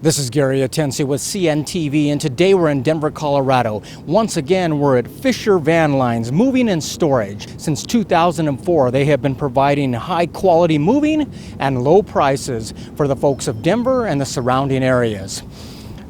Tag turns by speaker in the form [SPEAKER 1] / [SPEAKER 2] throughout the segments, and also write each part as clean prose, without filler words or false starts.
[SPEAKER 1] This is Gary Atensi with CNTV, and today we're in Denver, Colorado. Once again, we're at Fischer Van Lines Moving and Storage. Since 2004, they have been providing high-quality moving and low prices for the folks of Denver and the surrounding areas.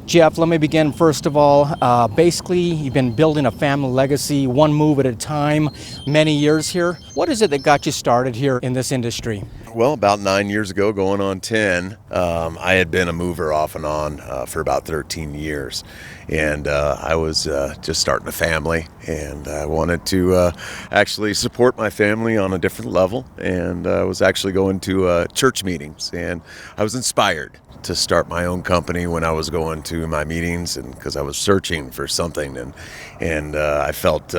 [SPEAKER 1] Jeff, let me begin first of all. Basically, you've been building a family legacy, one move at a time, many years here. What is it that got you started here in this industry?
[SPEAKER 2] Well, about 9 years ago, going on 10, I had been a mover off and on for about 13 years. And I was just starting a family, and I wanted to actually support my family on a different level. And I was actually going to church meetings, and I was inspired to start my own company when I was going to my meetings, and because I was searching for something, and I felt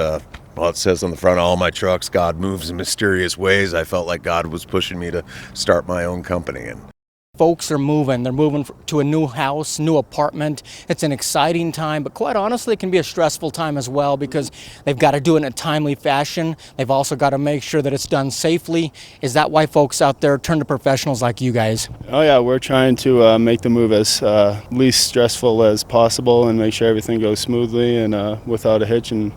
[SPEAKER 2] well, it says on the front of all my trucks, God moves in mysterious ways. I felt like God was pushing me to start my own company. And
[SPEAKER 1] folks are moving. They're moving to a new house, new apartment. It's an exciting time, but quite honestly, it can be a stressful time as well because they've got to do it in a timely fashion. They've also got to make sure that it's done safely. Is that why folks out there turn to professionals like you guys?
[SPEAKER 3] Oh yeah, we're trying to make the move as least stressful as possible and make sure everything goes smoothly and without a hitch, and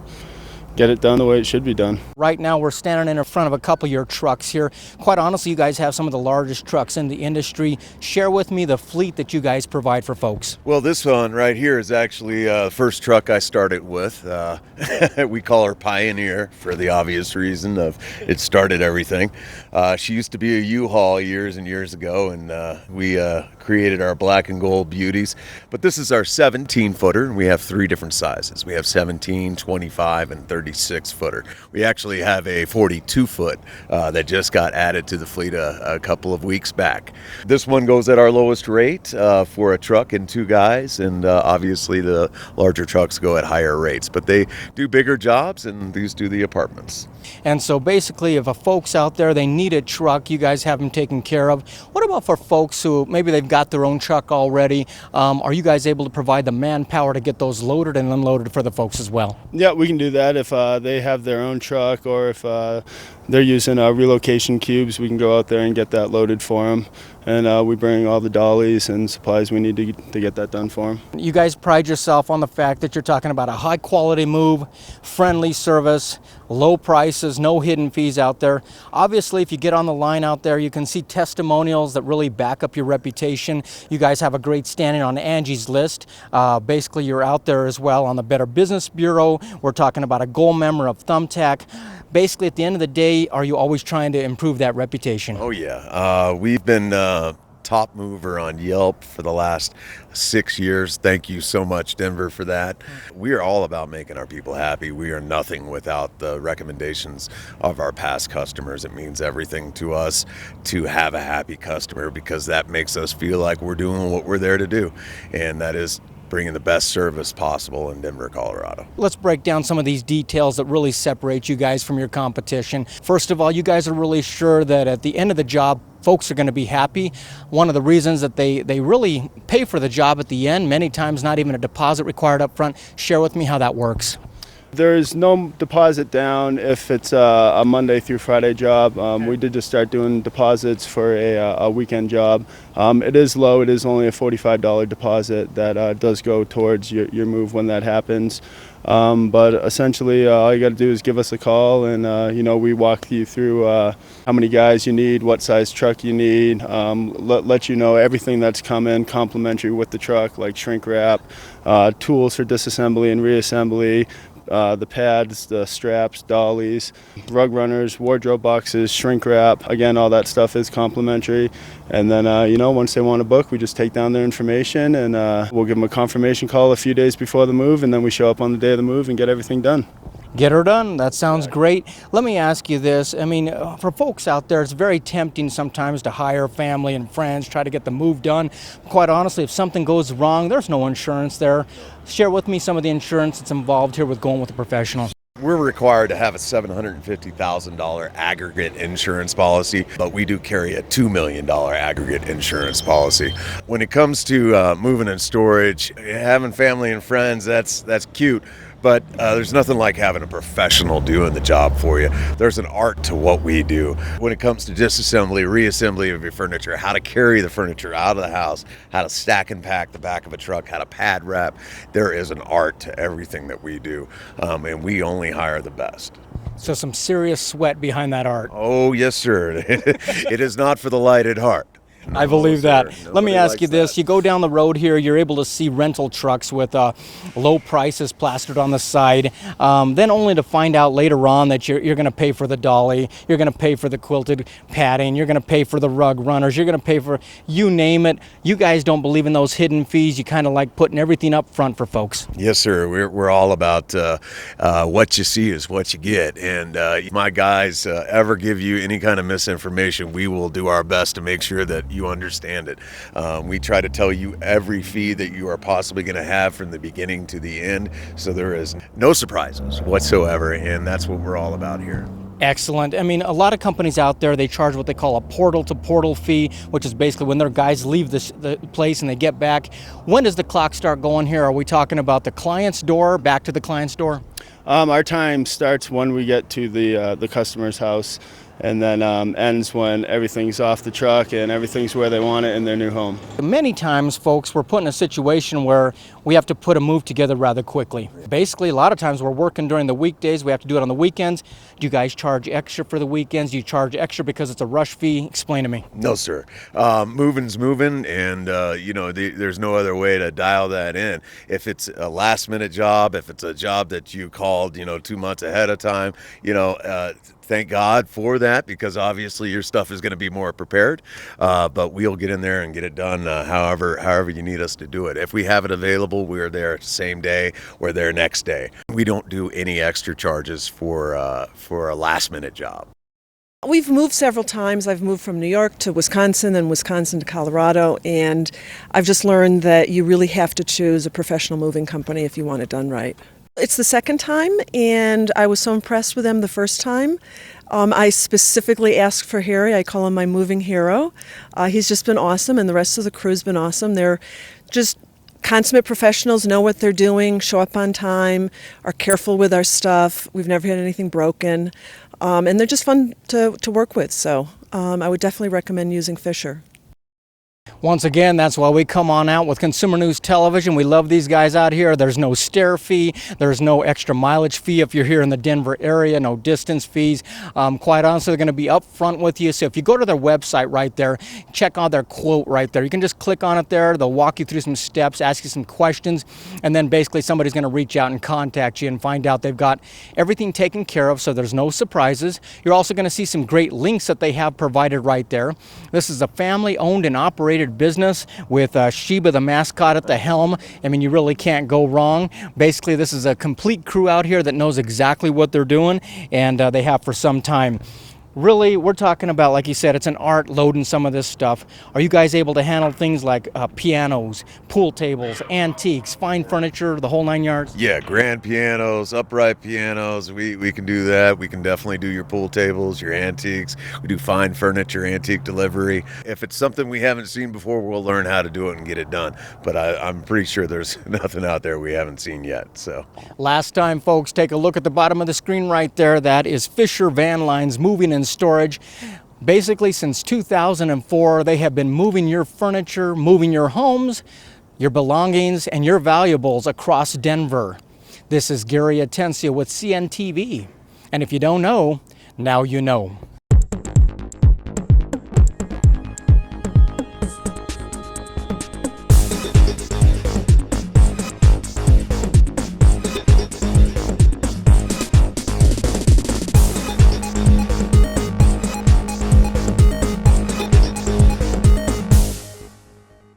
[SPEAKER 3] get it done the way it should be done.
[SPEAKER 1] Right now we're standing in front of a couple of your trucks here. Quite honestly, you guys have some of the largest trucks in the industry. Share with me the fleet that you guys provide for folks.
[SPEAKER 2] well, this one right here is actually the first truck I started with. We call her Pioneer for the obvious reason of it started everything. She used to be a U-Haul years and years ago, and we created our black and gold beauties. But this is our 17-footer, and we have three different sizes. We have 17, 25, and 36-footer. We actually have a 42-foot that just got added to the fleet a couple of weeks back. This one goes at our lowest rate for a truck and two guys, and obviously the larger trucks go at higher rates. But they do bigger jobs, and these do the apartments.
[SPEAKER 1] And so basically, if a folks out there, they need a truck, you guys have them taken care of. What about for folks who maybe they've got their own truck already? Are you guys able to provide the manpower to get those loaded and unloaded for the folks as well?
[SPEAKER 3] Yeah, we can do that if they have their own truck, or if they're using relocation cubes, we can go out there and get that loaded for them. And we bring all the dollies and supplies we need to get that done for them.
[SPEAKER 1] You guys pride yourself on the fact that you're talking about a high quality move, friendly service, low prices, no hidden fees out there. Obviously, if you get on the line out there, you can see testimonials that really back up your reputation. You guys have a great standing on Angie's List. Basically, you're out there as well on the Better Business Bureau. We're talking about a gold member of Thumbtack. Basically, at the end of the day, are you always trying to improve that reputation?
[SPEAKER 2] Oh yeah, we've been top mover on Yelp for the last 6 years. Thank you so much, Denver, for that. We are all about making our people happy. We are nothing without the recommendations of our past customers. It means everything to us to have a happy customer, because that makes us feel like we're doing what we're there to do, and that is bringing the best service possible in Denver, Colorado.
[SPEAKER 1] Let's break down some of these details that really separate you guys from your competition. First of all, you guys are really sure that at the end of the job, folks are going to be happy. One of the reasons that they really pay for the job at the end, many times not even a deposit required up front. Share with me how that works.
[SPEAKER 3] There's no deposit down if it's a Monday through Friday job. We did just start doing deposits for a weekend job. It is low. It is only a $45 deposit that does go towards your move when that happens. But essentially, all you got to do is give us a call, and we walk you through how many guys you need, what size truck you need, let you know everything that's coming complimentary with the truck, like shrink wrap, tools for disassembly and reassembly, the pads, the straps, dollies, rug runners, wardrobe boxes, shrink wrap. Again, all that stuff is complimentary. And then, once they want to book, we just take down their information, and we'll give them a confirmation call a few days before the move, and then we show up on the day of the move and get everything done.
[SPEAKER 1] Get her done. That sounds great. Let me ask you this. I mean, for folks out there, it's very tempting sometimes to hire family and friends, try to get the move done. Quite honestly, if something goes wrong, there's no insurance there. Share with me some of the insurance that's involved here with going with a professional.
[SPEAKER 2] We're required to have a $750,000 aggregate insurance policy, but we do carry a $2 million aggregate insurance policy. When it comes to moving and storage, having family and friends, that's cute. But there's nothing like having a professional doing the job for you. There's an art to what we do when it comes to disassembly, reassembly of your furniture, how to carry the furniture out of the house, how to stack and pack the back of a truck, how to pad wrap. There is an art to everything that we do, and we only hire the best.
[SPEAKER 1] So some serious sweat behind that art.
[SPEAKER 2] Oh, yes, sir. It is not for the light at heart.
[SPEAKER 1] I believe that.
[SPEAKER 2] Sir.
[SPEAKER 1] Let me
[SPEAKER 2] Nobody
[SPEAKER 1] ask you
[SPEAKER 2] likes
[SPEAKER 1] this.
[SPEAKER 2] that.
[SPEAKER 1] You go down the road here, you're able to see rental trucks with low prices plastered on the side, then only to find out later on that you're going to pay for the dolly, you're going to pay for the quilted padding, you're going to pay for the rug runners, you're going to pay for, you name it. You guys don't believe in those hidden fees. You kind of like putting everything up front for folks.
[SPEAKER 2] Yes, sir. We're all about what you see is what you get. And my guys ever give you any kind of misinformation, we will do our best to make sure that you understand it. We try to tell you every fee that you are possibly going to have from the beginning to the end, so there is no surprises whatsoever, and that's what we're all about here.
[SPEAKER 1] Excellent. I mean, a lot of companies out there, they charge what they call a portal-to-portal fee, which is basically when their guys leave the place and they get back. When does the clock start going here? Are we talking about the client's door, back to the client's door?
[SPEAKER 3] Our time starts when we get to the customer's house, and then ends when everything's off the truck and everything's where they want it in their new home.
[SPEAKER 1] Many times, folks, we're put in a situation where we have to put a move together rather quickly. Basically, a lot of times we're working during the weekdays. We have to do it on the weekends. Do you guys charge extra for the weekends? Do you charge extra because it's a rush fee? Explain to me.
[SPEAKER 2] No, sir. Moving's moving, and there's no other way to dial that in. If it's a last-minute job, if it's a job that you called, 2 months ahead of time, thank God for that, because obviously your stuff is going to be more prepared. But we'll get in there and get it done however you need us to do it. If we have it available, we're there the same day. We're there next day. We don't do any extra charges for a last-minute job.
[SPEAKER 4] We've moved several times. I've moved from New York to Wisconsin and Wisconsin to Colorado, and I've just learned that you really have to choose a professional moving company if you want it done right. It's the second time, and I was so impressed with them the first time. I specifically asked for Harry. I call him my moving hero. He's just been awesome, and the rest of the crew's been awesome. They're just consummate professionals, know what they're doing, show up on time, are careful with our stuff. We've never had anything broken, and they're just fun to work with. So I would definitely recommend using Fischer.
[SPEAKER 1] Once again, that's why we come on out with Consumer News Television. We love these guys out here. There's no stair fee. There's no extra mileage fee if you're here in the Denver area. No distance fees. Quite honestly, they're going to be up front with you. So if you go to their website right there, check out their quote right there. You can just click on it there. They'll walk you through some steps, ask you some questions, and then basically somebody's going to reach out and contact you and find out they've got everything taken care of, so there's no surprises. You're also going to see some great links that they have provided right there. This is a family-owned and operated business with Sheba the mascot at the helm. I mean, you really can't go wrong. Basically, this is a complete crew out here that knows exactly what they're doing, and they have for some time. Really, we're talking about, like you said, it's an art loading some of this stuff. Are you guys able to handle things like pianos, pool tables, antiques, fine furniture, the whole 9 yards?
[SPEAKER 2] Yeah, grand pianos, upright pianos, we can do that. We can definitely do your pool tables, your antiques. We do fine furniture, antique delivery. If it's something we haven't seen before, we'll learn how to do it and get it done. But I'm pretty sure there's nothing out there we haven't seen yet. So,
[SPEAKER 1] last time, folks, take a look at the bottom of the screen right there. That is Fischer Van Lines Moving and Storage. Basically, since 2004, they have been moving your furniture, moving your homes, your belongings, and your valuables across Denver. This is Gary Atencio with CNTV. And if you don't know, now you know.